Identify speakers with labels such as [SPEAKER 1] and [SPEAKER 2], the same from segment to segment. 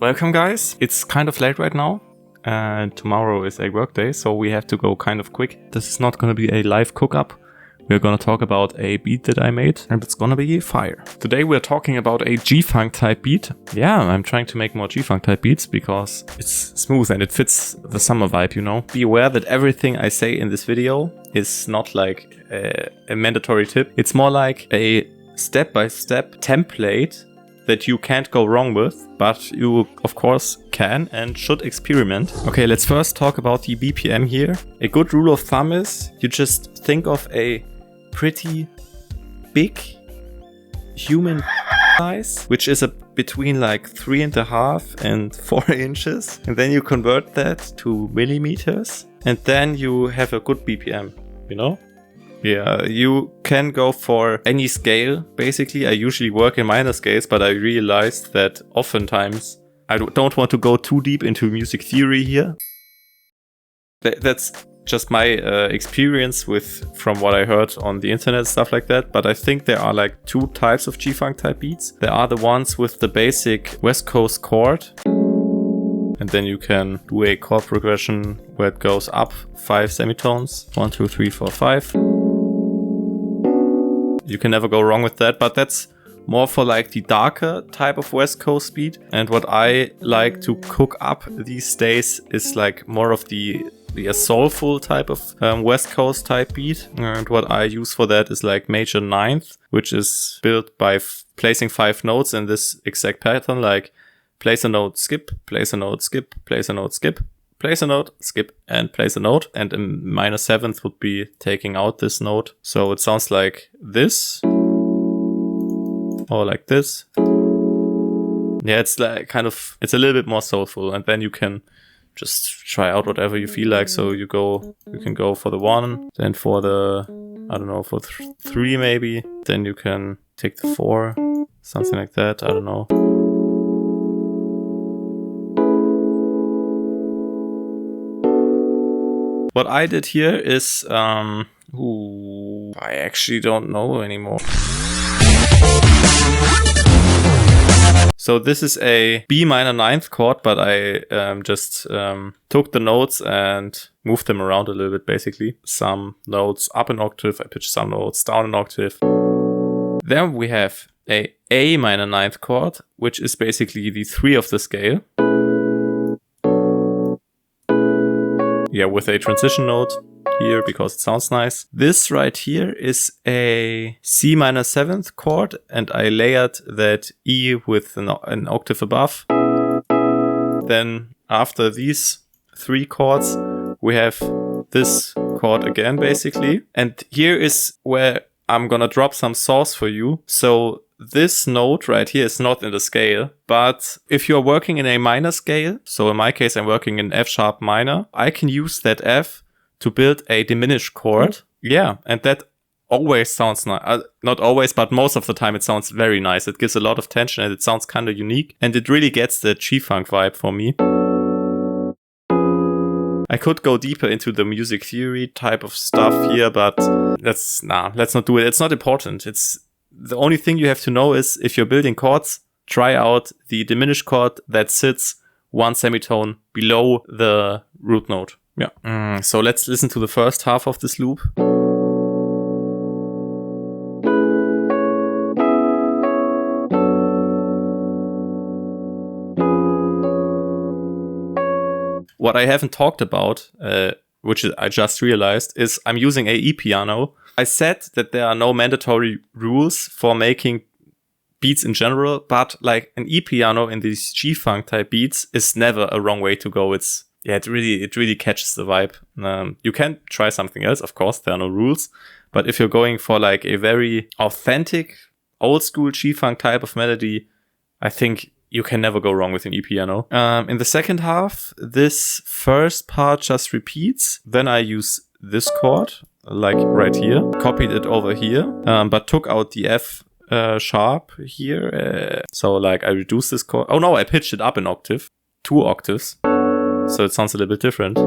[SPEAKER 1] Welcome guys, it's kind of late right now and tomorrow is a work day, so we have to go kind of quick. This is not gonna be a live cook-up. We're gonna talk about a beat that I made and it's gonna be fire. Today we're talking about a G-Funk type beat. Yeah, I'm trying to make more G-Funk type beats because it's smooth and it fits the summer vibe, you know. Be aware that everything I say in this video is not like a mandatory tip. It's more like a step-by-step template that you can't go wrong with, but you of course can and should experiment. Okay, let's first talk about the BPM here. A good rule of thumb is you just think of a pretty big human size, which is between like 3.5 and 4 inches. And then you convert that to millimeters and then you have a good BPM, you know? Yeah, you can go for any scale, basically. I usually work in minor scales, but I realized that oftentimes I don't want to go too deep into music theory here. That's just my experience from what I heard on the internet, stuff like that. But I think there are like two types of G-Funk type beats. There are the ones with the basic West Coast chord. And then you can do a chord progression where it goes up 5 semitones. 1, 2, 3, 4, 5. You can never go wrong with that, but that's more for like the darker type of West Coast beat. And what I like to cook up these days is like more of the soulful type of West Coast type beat. And what I use for that is like major ninth, which is built by placing 5 notes in this exact pattern, like place a note, skip, place a note, skip, place a note, skip, place a note, skip, and place a note. And a minor 7th would be taking out this note. So it sounds like this. Or like this. Yeah, it's like it's a little bit more soulful. And then you can just try out whatever you feel like. So you can go for the 1, then for the, I don't know, for 3 maybe. Then you can take the 4, something like that. I don't know. What I did here is, I actually don't know anymore. So this is a B minor 9th chord, but I just took the notes and moved them around a little bit, basically. Some notes up an octave, I pitched some notes down an octave. Then we have A minor 9th chord, which is basically the 3 of the scale. Yeah, with a transition note here because it sounds nice. This right here is a C minor 7th chord and I layered that E with an octave above. Then after these 3 chords, we have this chord again basically. And here is where I'm gonna drop some sauce for you. So this note right here is not in the scale, but if you're working in a minor scale, so in my case I'm working in F sharp minor, I can use that F to build a diminished chord. Yeah, and that always sounds nice. Not always, but most of the time it sounds very nice. It gives a lot of tension and it sounds kind of unique. And it really gets the G-Funk vibe for me. I could go deeper into the music theory type of stuff here, but let's not do it. It's not important. The only thing you have to know is if you're building chords, try out the diminished chord that sits 1 semitone below the root note. Yeah. So let's listen to the first half of this loop. What I haven't talked about, which I just realized, is I'm using a E-piano. I said that there are no mandatory rules for making beats in general, but like an E-piano in these G-Funk type beats is never a wrong way to go. It really catches the vibe. You can try something else, of course, there are no rules. But if you're going for like a very authentic, old school G-Funk type of melody, I think you can never go wrong with an E-piano. In the second half, this first part just repeats. Then I use this chord, like right here, copied it over here, but took out the F sharp here. So like I reduced this chord. Oh no, I pitched it up an octave, 2 octaves. So it sounds a little bit different.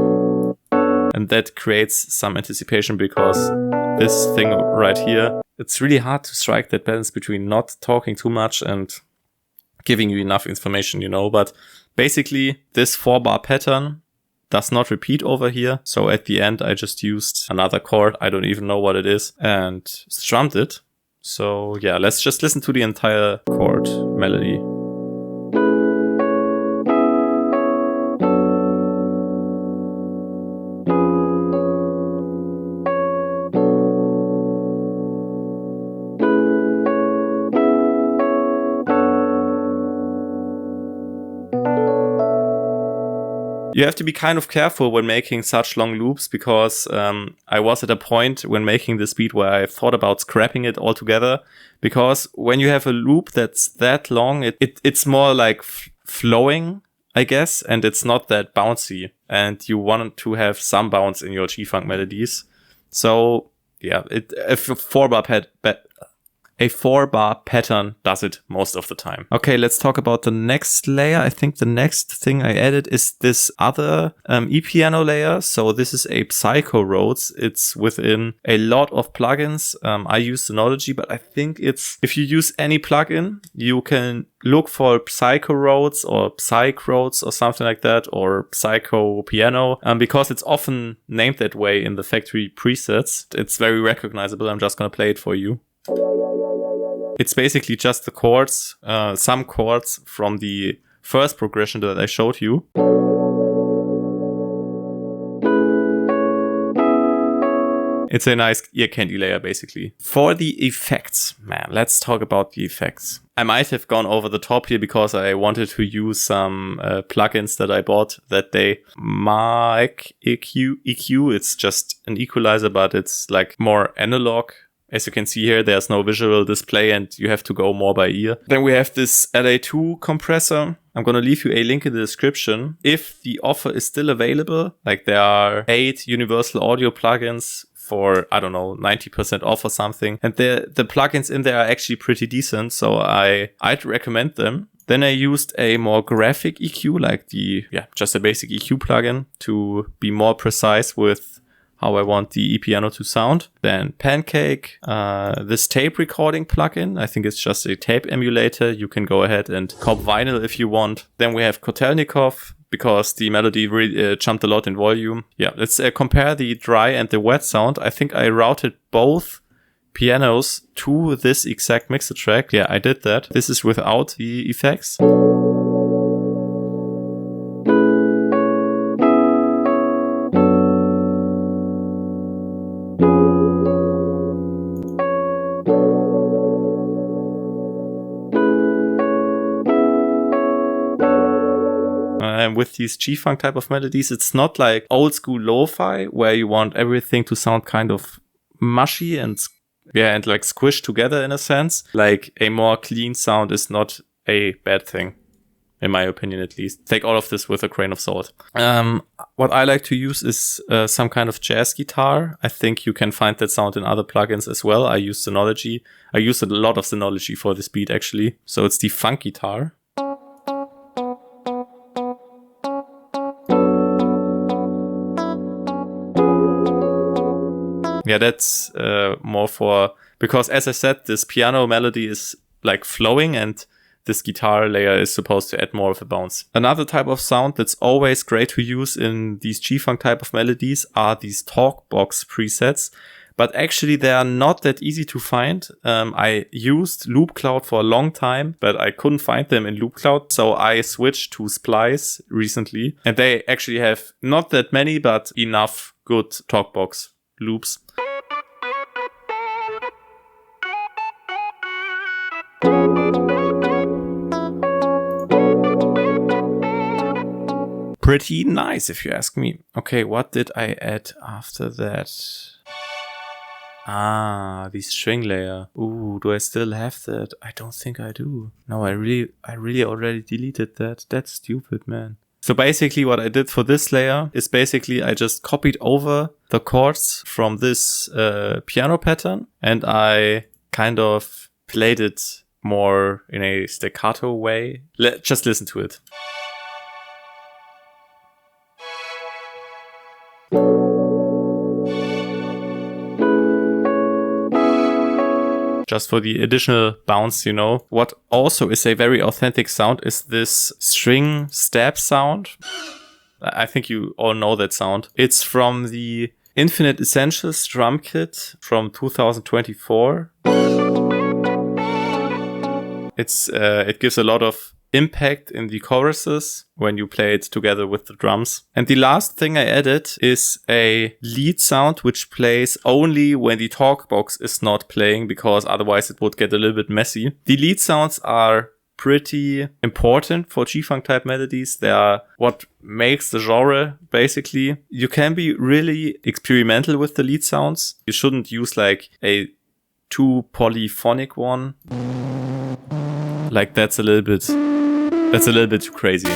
[SPEAKER 1] And that creates some anticipation because this thing right here, it's really hard to strike that balance between not talking too much and giving you enough information, you know, but Basically, this 4-bar pattern does not repeat over here. So at the end, I just used another chord. I don't even know what it is, and strummed it. So yeah, let's just listen to the entire chord melody. You have to be kind of careful when making such long loops, because I was at a point when making this beat where I thought about scrapping it altogether, because when you have a loop that's that long, it's more like flowing, I guess, and it's not that bouncy, and you want to have some bounce in your G-funk melodies. So yeah, a 4-bar pattern does it most of the time. Okay, let's talk about the next layer. I think the next thing I added is this other E-piano layer. So this is a Psycho Rhodes. It's within a lot of plugins. I use Synology, but I think if you use any plugin, you can look for Psycho Rhodes or Psych Rhodes or something like that, or Psycho Piano, because it's often named that way in the factory presets. It's very recognizable. I'm just gonna play it for you. It's basically just the chords, some chords from the first progression that I showed you. It's a nice ear candy layer, basically. For the effects, man, let's talk about the effects. I might have gone over the top here because I wanted to use some plugins that I bought that day. Mic EQ, it's just an equalizer, but it's like more analog. As you can see here, there's no visual display and you have to go more by ear. Then we have this LA2 compressor. I'm going to leave you a link in the description. If the offer is still available, like there are 8 Universal Audio plugins for, I don't know, 90% off or something. And the plugins in there are actually pretty decent, so I'd recommend them. Then I used a more graphic EQ, like just a basic EQ plugin to be more precise with how I want the E-piano to sound. Then Pancake, this tape recording plugin. I think it's just a tape emulator. You can go ahead and cop vinyl if you want. Then we have Kotelnikov, because the melody really jumped a lot in volume. Yeah, let's compare the dry and the wet sound. I think I routed both pianos to this exact mixer track. Yeah, I did that. This is without the effects. With these G-funk type of melodies, it's not like old school lo-fi where you want everything to sound kind of mushy and like squished together in a sense. Like a more clean sound is not a bad thing, in my opinion at least. Take all of this with a grain of salt. What I like to use is some kind of jazz guitar. I think you can find that sound in other plugins as well. I use Synology. I use a lot of Synology for this beat actually. So it's the funk guitar. Yeah, that's more for, because as I said, this piano melody is like flowing and this guitar layer is supposed to add more of a bounce. Another type of sound that's always great to use in these G-funk type of melodies are these talkbox presets. But actually they are not that easy to find. I used Loop Cloud for a long time, but I couldn't find them in Loop Cloud. So I switched to Splice recently. And they actually have not that many, but enough good talkbox loops. Pretty nice if you ask me. Okay, what did I add after that? The string layer. Ooh, do I still have that? I don't think I do. No, I really already deleted that. That's stupid, man. So basically what I did for this layer is basically I just copied over the chords from this piano pattern and I kind of played it more in a staccato way. Just listen to it. just for the additional bounce, you know. What also is a very authentic sound is this string stab sound. I think you all know that sound. It's from the Infinite Essentials drum kit from 2024. It gives a lot of impact in the choruses when you play it together with the drums. And the last thing I added is a lead sound which plays only when the talk box is not playing, because otherwise it would get a little bit messy. The lead sounds are pretty important for G-funk type melodies. They are what makes the genre, basically. You can be really experimental with the lead sounds. You shouldn't use like a too polyphonic one. Like that's a little bit too crazy.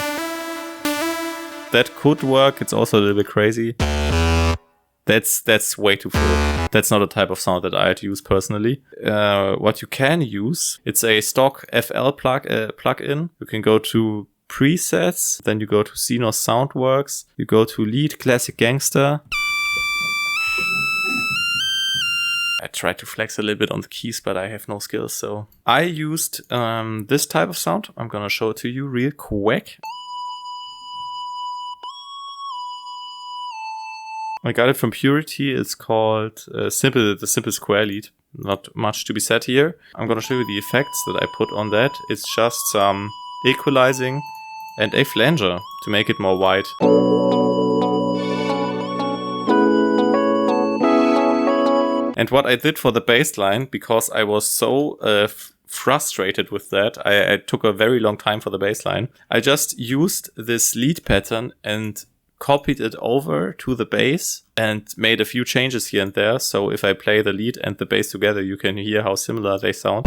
[SPEAKER 1] That could work. It's also a little bit crazy. That's way too full. That's not a type of sound that I'd use personally. What you can use, it's a stock FL plugin. You can go to presets, then you go to Xenos Soundworks, you go to Lead Classic Gangster. I tried to flex a little bit on the keys, but I have no skills, so I used this type of sound. I'm gonna show it to you real quick. I got it from Purity. It's called the simple square lead. Not much to be said here. I'm gonna show you the effects that I put on that. It's just some equalizing and a flanger to make it more wide. And what I did for the bass line, because I was so frustrated with that, I took a very long time for the bass line. I just used this lead pattern and copied it over to the bass and made a few changes here and there. So if I play the lead and the bass together, you can hear how similar they sound.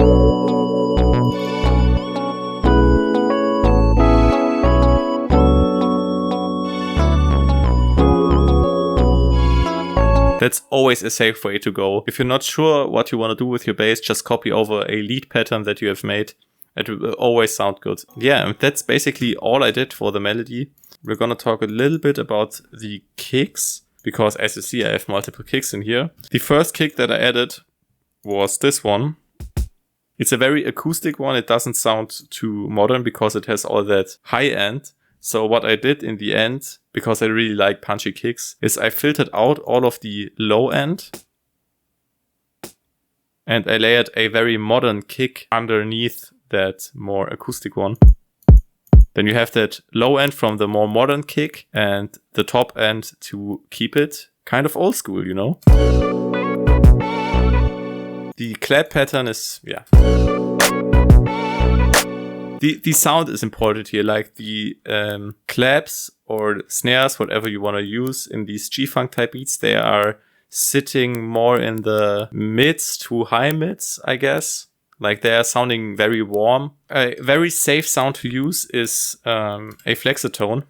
[SPEAKER 1] That's always a safe way to go. If you're not sure what you want to do with your bass, just copy over a lead pattern that you have made. It will always sound good. Yeah, that's basically all I did for the melody. We're gonna talk a little bit about the kicks, because as you see, I have multiple kicks in here. The first kick that I added was this one. It's a very acoustic one. It doesn't sound too modern because it has all that high end. So what I did in the end, because I really like punchy kicks, is I filtered out all of the low end and I layered a very modern kick underneath that more acoustic one. Then you have that low end from the more modern kick and the top end to keep it kind of old school, you know? The clap pattern is, yeah. The sound is important here, like the claps or snares, whatever you want to use in these G-funk type beats, they are sitting more in the mids to high mids, I guess. Like they are sounding very warm. A very safe sound to use is a flexitone.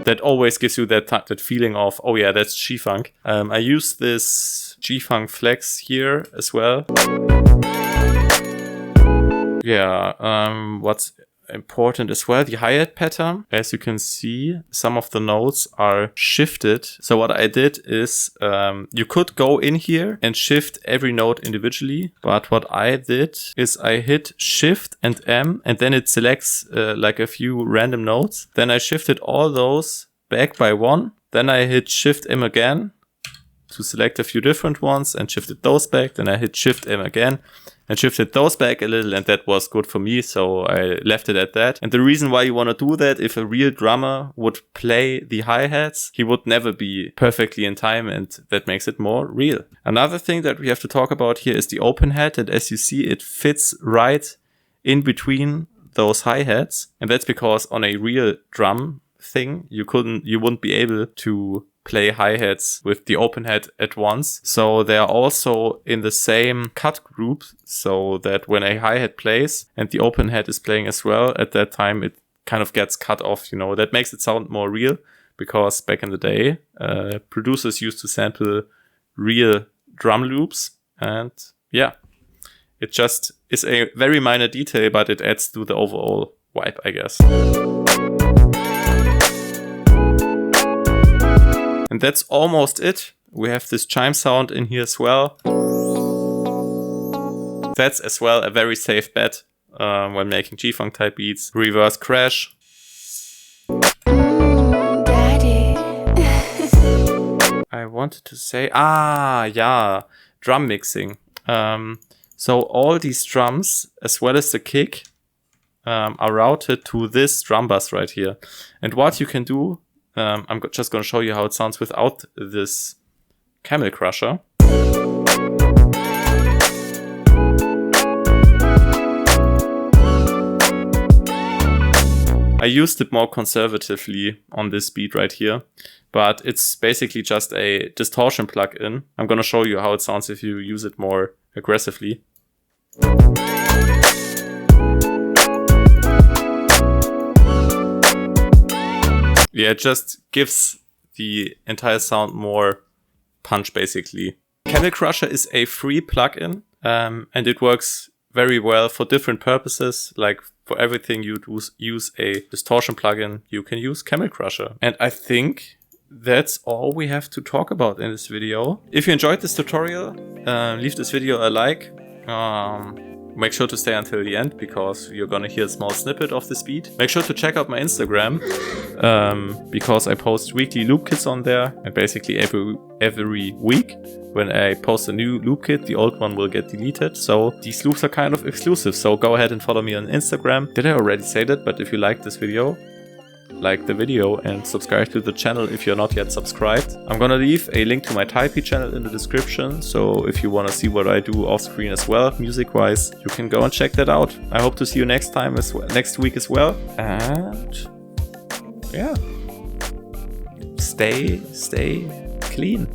[SPEAKER 1] That always gives you that feeling of, oh yeah, that's G-funk. I use this G-funk flex here as well. Yeah, what's important as well, the hi-hat pattern. As you can see, some of the notes are shifted. So what I did is, you could go in here and shift every note individually. But what I did is I hit Shift and M and then it selects like a few random notes. Then I shifted all those back by one. Then I hit Shift M again to select a few different ones and shifted those back. Then I hit Shift M again and shifted those back a little, and that was good for me, so I left it at that. And the reason why you want to do that, if a real drummer would play the hi-hats, he would never be perfectly in time, and that makes it more real. Another thing that we have to talk about here is the open hat, and as you see, it fits right in between those hi-hats, and that's because on a real drum thing, you wouldn't be able to play hi-hats with the open hat at once. So they are also in the same cut group, so that when a hi-hat plays and the open hat is playing as well, at that time it kind of gets cut off, you know. That makes it sound more real, because back in the day, producers used to sample real drum loops, and yeah, it just is a very minor detail, but it adds to the overall vibe, I guess. And that's almost it. We have this chime sound in here as well. That's as well a very safe bet when making G-funk type beats. Reverse crash. I wanted to say, yeah, drum mixing. So all these drums, as well as the kick, are routed to this drum bus right here. And what you can do, I'm just going to show you how it sounds without this camel crusher. I used it more conservatively on this beat right here, but it's basically just a distortion plugin. I'm going to show you how it sounds if you use it more aggressively. Yeah, it just gives the entire sound more punch, basically. Camel Crusher is a free plugin, and it works very well for different purposes. Like for everything you'd use a distortion plugin, you can use Camel Crusher. And I think that's all we have to talk about in this video. If you enjoyed this tutorial, leave this video a like. Make sure to stay until the end because you're gonna hear a small snippet of this beat. Make sure to check out my Instagram because I post weekly loop kits on there, and basically every week when I post a new loop kit, the old one will get deleted. So these loops are kind of exclusive. So go ahead and follow me on Instagram. Did I already say that? But if you like this video, like the video and subscribe to the channel if you're not yet subscribed. I'm gonna leave a link to my Taipei channel in the description, so if you wanna see what I do off screen as well, music wise, you can go and check that out. I hope to see you next week as well, and yeah, stay clean.